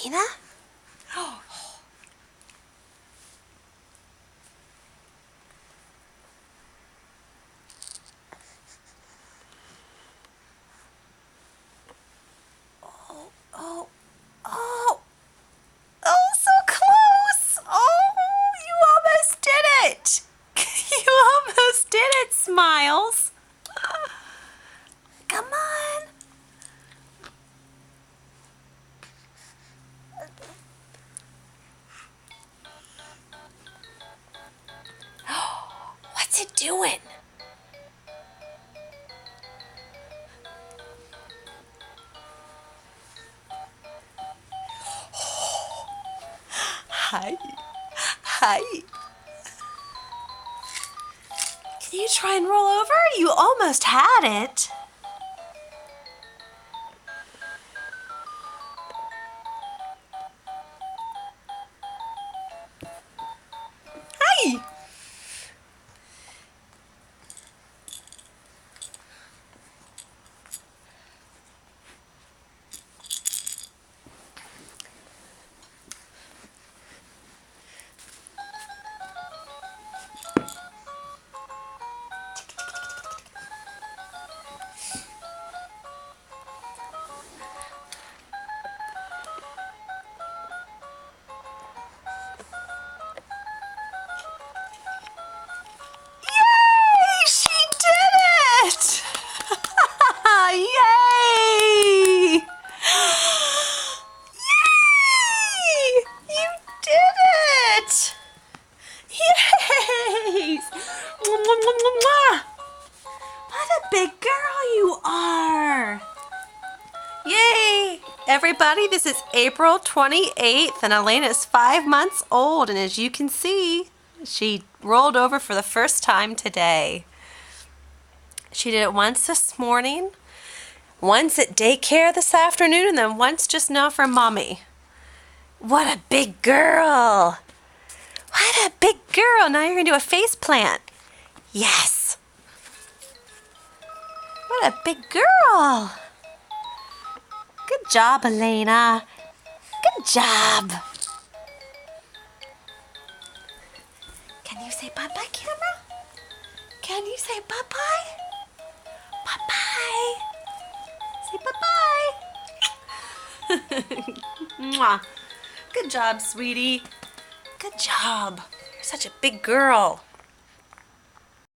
Elena? Oh. Oh, oh, oh. Oh, so close. Oh, you almost did it. You almost did it, Smiles. Come on. What's it doing? Hi. Hi. Can you try and roll over? You almost had it. Hi. Yay! She did it! Yay! Yay! You did it! Yay! Mwah, mwah, mwah, mwah, mwah. What a big girl you are! Yay! Everybody, this is April 28th, and Elena's 5 months old, and as you can see, she rolled over for the first time today. She did it once this morning, once at daycare this afternoon, and then once just now for Mommy. What a big girl! What a big girl! Now you're going to do a face plant. Yes! What a big girl! Good job, Elena. Good job. Can you say bye-bye, camera? Can you say bye-bye? Bye-bye. Say bye-bye. Mwah. Good job, sweetie. Good job. You're such a big girl.